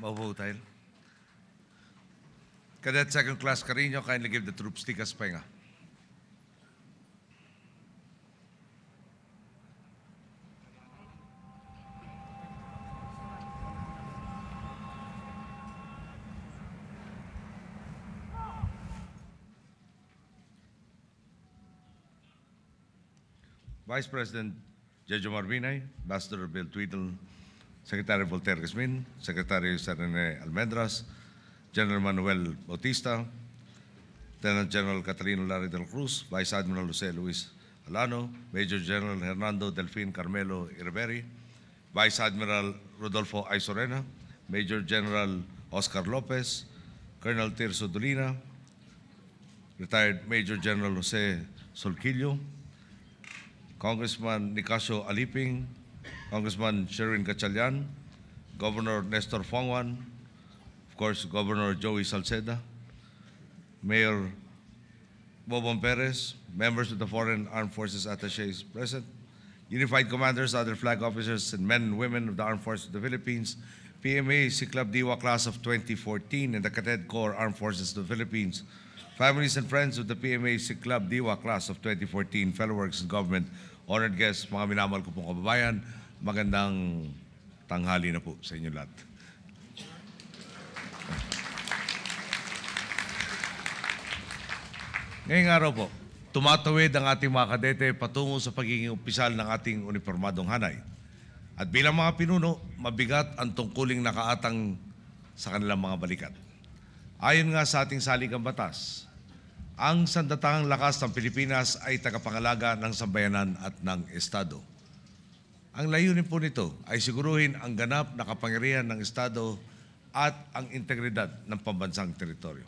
Maupo tayo. Cadet Second Class Carino, kindly give the troops tikas pahinga. Vice President Jojo Marbinay, Ambassador Bill Tweedle, Secretary Voltaire Gasmin, Secretary Serene Almendras, General Manuel Bautista, Lieutenant General Catalino Larry del Cruz, Vice Admiral Jose Luis Alano, Major General Hernando Delfin Carmelo Iriberi, Vice Admiral Rodolfo Aisorena, Major General Oscar Lopez, Colonel Tirso Dolina, Retired Major General Jose Solquillo, Congressman Nicasio Aliping, Congressman Sherwin Gatchalian, Governor Nestor Fongwan, of course, Governor Joey Salceda, Mayor Bobon Perez, members of the Foreign Armed Forces Attaches present, Unified Commanders, other flag officers, and men and women of the Armed Forces of the Philippines, PMA Siklab Diwa Class of 2014 and the Cadet Corps Armed Forces of the Philippines, families and friends of the PMA Siklab Diwa Class of 2014, fellow workers in government, honored guests, mga minamahal ko pong kababayan, magandang tanghali na po sa inyo lahat. Ngayong araw po, tumatawid ang ating mga kadete patungo sa pagiging opisyal ng ating uniformadong hanay. At bilang mga pinuno, mabigat ang tungkuling nakaatang sa kanilang mga balikat. Ayon nga sa ating saligang batas, ang sandatahang lakas ng Pilipinas ay tagapangalaga ng sambayanan at ng Estado. Ang layunin po nito ay siguruhin ang ganap na kapangyarihan ng Estado at ang integridad ng pambansang teritoryo.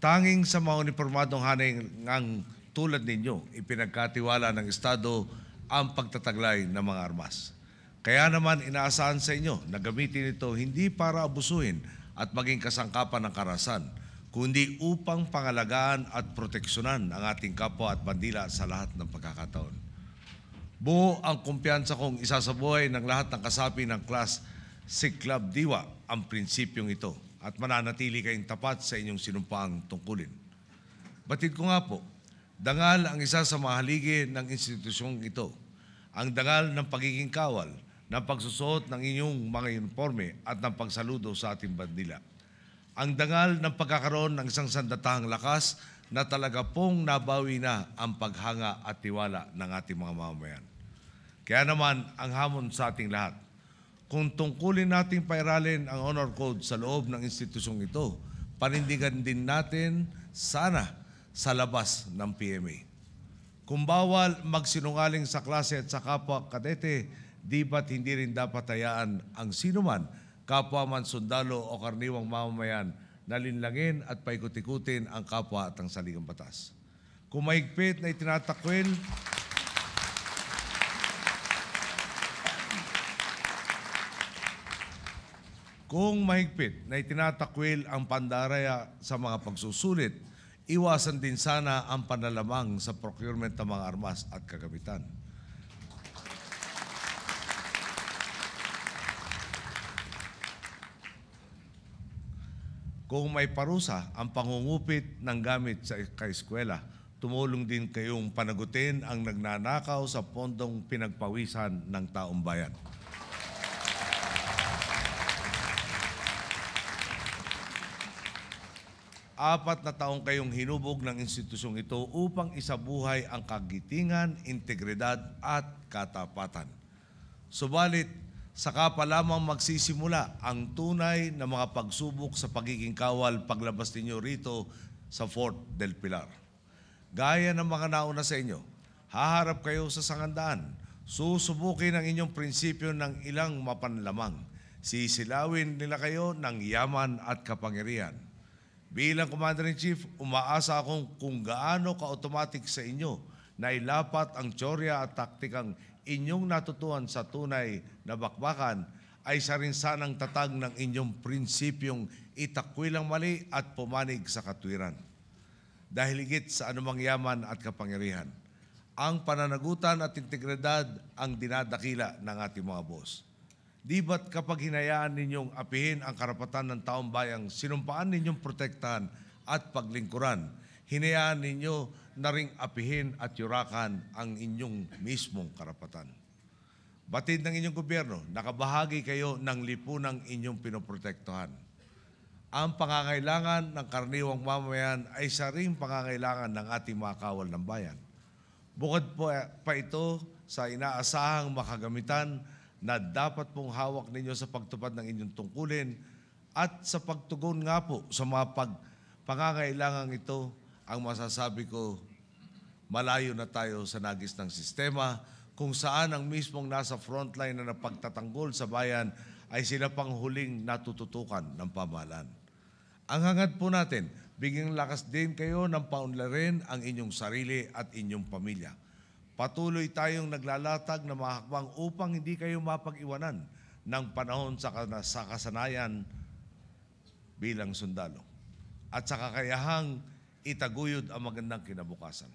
Tanging sa mga uniformadong hanay ngang tulad ninyo, ipinagkatiwala ng Estado ang pagtataglay ng mga armas. Kaya naman inaasahan sa inyo na gamitin ito hindi para abusuhin at maging kasangkapan ng karahasan, kundi upang pangalagaan at proteksyonan ang ating kapwa at bandila sa lahat ng pagkakataon. Buo ang kumpiyansa kong isasabuhay ng lahat ng kasapi ng Class Siklab Diwa ang prinsipyong ito at mananatili kayong tapat sa inyong sinumpaang tungkulin. Batid ko nga po, dangal ang isa sa mga haligi ng institusyong ito, ang dangal ng pagiging kawal, ng pagsusuot ng inyong mga uniforme at ng pagsaludo sa ating bandila. Ang dangal ng pagkakaroon ng isang sandatahang lakas na talaga pong nabawi na ang paghanga at tiwala ng ating mga mamamayan. Kaya naman ang hamon sa ating lahat, kung tungkulin nating pairalin ang honor code sa loob ng institusyong ito, panindigan din natin sana sa labas ng PMA. Kung bawal magsinungaling sa klase at sa kapwa kadete, di ba't hindi rin dapat hayaan ang sinuman, kapwa man sundalo o karniwang mamamayan na linlangin at paikot-ikutin ang kapwa at ang saligang batas. Kung mahigpit na itinatakwil ang pandaraya sa mga pagsusulit, iwasan din sana ang panlalamang sa procurement ng mga armas at kagamitan. Kung may parusa ang pangungupit ng gamit sa kaeskwela, tumulong din kayong panagutin ang nagnanakaw sa pondong pinagpawisan ng taong bayan. Apat na taong kayong hinubog ng institusyong ito upang isabuhay ang kagitingan, integridad at katapatan. Subalit, saka pa lamang magsisimula ang tunay na mga pagsubok sa pagiging kawal paglabas ninyo rito sa Fort del Pilar. Gaya ng mga nauna sa inyo, haharap kayo sa sangandaan, susubukin ang inyong prinsipyo ng ilang mapanlamang, sisilawin nila kayo ng yaman at kapangyarihan. Bilang Commander-in-Chief, umaasa akong kung gaano ka-automatic sa inyo na ilapat ang tsorya at taktikang inyong natutuhan sa tunay na bakbakan ay sa rin sanang tatag ng inyong prinsipyong itakwilang mali at pumanig sa katwiran. Dahil higit sa anumang yaman at kapangyarihan, ang pananagutan at integridad ang dinadakila ng ating mga boss. Di ba't kapag hinayaan ninyong apihin ang karapatan ng taong bayang sinumpaan ninyong protektahan at paglingkuran, hinayaan ninyo na ring apihin at yurakan ang inyong mismong karapatan. Batid ng inyong gobyerno, nakabahagi kayo ng lipunang inyong pinoprotektahan. Ang pangangailangan ng karaniwang mamamayan ay sa ring pangangailangan ng ating mga kawal ng bayan. Bukod pa ito sa inaasahang makagamitan na dapat pong hawak ninyo sa pagtupad ng inyong tungkulin at sa pagtugon nga po sa mga pangangailangang ito, ang masasabi ko, malayo na tayo sa nagis ng sistema kung saan ang mismong nasa frontline na napagtatanggol sa bayan ay sila pang huling natututukan ng pamahalaan. Ang hangad po natin, bigyan lakas din kayo ng paunlarin ang inyong sarili at inyong pamilya. Patuloy tayong naglalatag na mga hakbang upang hindi kayo mapag-iwanan ng panahon sa kasanayan bilang sundalo at sa kakayahang itaguyod ang magandang kinabukasan.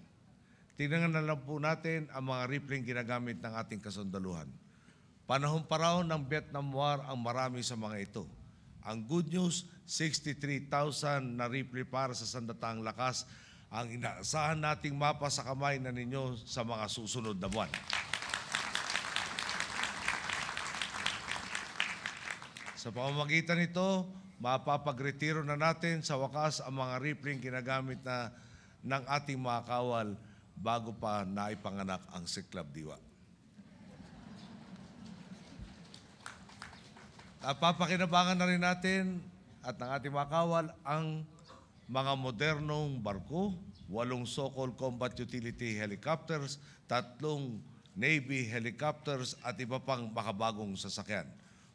Tingnan na lang po natin ang mga rifling ginagamit ng ating kasundaluhan. Panahon pa raw ng Vietnam War ang marami sa mga ito. Ang good news, 63,000 na rifle para sa sandatahang lakas ang inaasahan nating mapa sa kamay na ninyo sa mga susunod na buwan. Sa pamamagitan nito, mapapagretiro na natin sa wakas ang mga rifling ginagamit na ng ating mga kawal bago pa naipanganak ang Siklab Diwa. Papakinabangan na rin natin at ng ating mga kawal ang mga modernong barko, 8 Sokol Combat Utility Helicopters, 3 Navy Helicopters at iba pang makabagong sasakyan.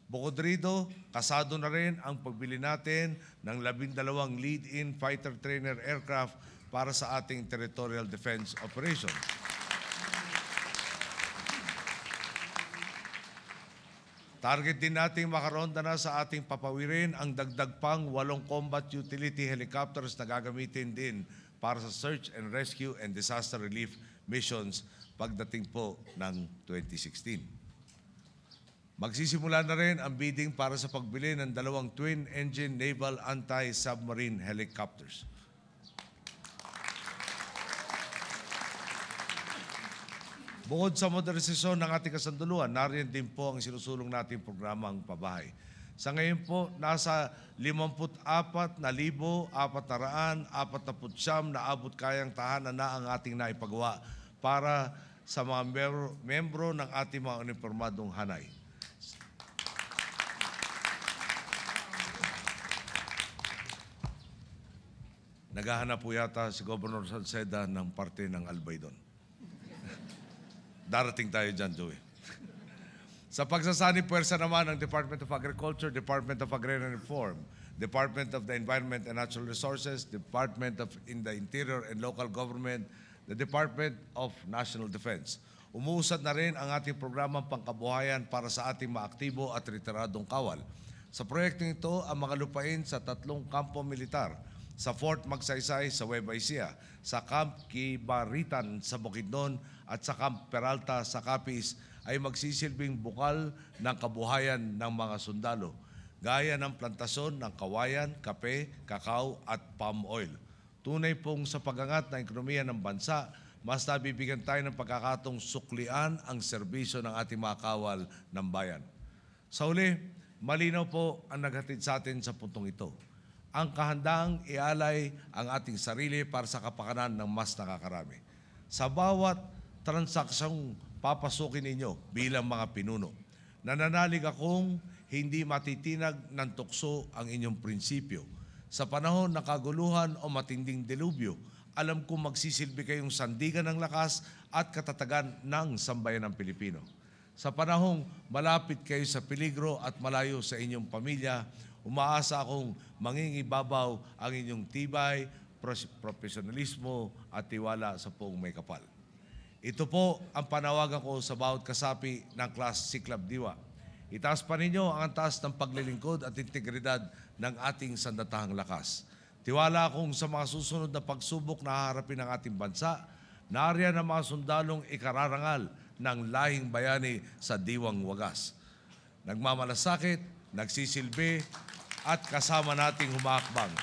Bukod rito, kasado na rin ang pagbili natin ng 12 lead-in fighter trainer aircraft para sa ating territorial defense operation. Target din nating makaronda na sa ating papawirin ang dagdag pang 8 combat utility helicopters na gagamitin din para sa search and rescue and disaster relief missions pagdating po ng 2016. Magsisimula na rin ang bidding para sa pagbili ng 2 twin-engine naval anti-submarine helicopters. Bukod sa modernisasyon ng ating kasanduluhan, nariyan din po ang sinusulong nating programang pabahay. Sa ngayon po, nasa 54,449 na abot kayang tahanan na ang ating naipagawa para sa mga membro ng ating mga unipormadong hanay. Naghahanap po yata si Governor Salceda ng parte ng Albay doon. Darating tayo dyan, Joey. Sa pagsasanib puwersa naman ng Department of Agriculture, Department of Agrarian Reform, Department of the Environment and Natural Resources, Department of the Interior and Local Government, the Department of National Defense. Umuusad na rin ang ating programang pangkabuhayan para sa ating maaktibo at retiradong kawal. Sa proyektong ito, ang mga lupain sa 3 kampo militar, sa Fort Magsaysay sa Nueva Ecija, sa Camp Kibaritan sa Bukidnon at sa Camp Peralta sa Capiz ay magsisilbing bukal ng kabuhayan ng mga sundalo, gaya ng plantasyon ng kawayan, kape, kakao at palm oil. Tunay pong sa pagangat ng ekonomiya ng bansa, mas nabibigyan tayo ng pagkakataong suklian ang serbisyo ng ating mga kawal ng bayan. Sa uli, malinaw po ang naghatid sa atin sa puntong ito. Ang kahandaang ialay ang ating sarili para sa kapakanan ng mas nakakarami. Sa bawat transaksyong papasukin ninyo bilang mga pinuno, nananalig akong hindi matitinag ng tukso ang inyong prinsipyo. Sa panahon ng kaguluhan o matinding delubyo, alam kong magsisilbi kayong sandigan ng lakas at katatagan ng sambayan ng Pilipino. Sa panahong malapit kayo sa peligro at malayo sa inyong pamilya, umaasa akong mangingibabaw ang inyong tibay, profesionalismo at tiwala sa poong may kapal. Ito po ang panawagan ko sa bawat kasapi ng Class Siklab Diwa. Itaas pa ninyo ang antas ng paglilingkod at integridad ng ating sandatahang lakas. Tiwala akong sa mga susunod na pagsubok na haharapin ng ating bansa, nariyan ang mga sundalong ikararangal ng lahing bayani sa diwang wagas. nagmamalasakit, nagsisilbi, at kasama nating humakbang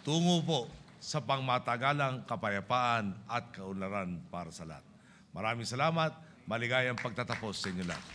tungo po sa pangmatagalang kapayapaan at kaunlaran para sa lahat. Maraming salamat. Maligayang pagtatapos sa inyo lahat.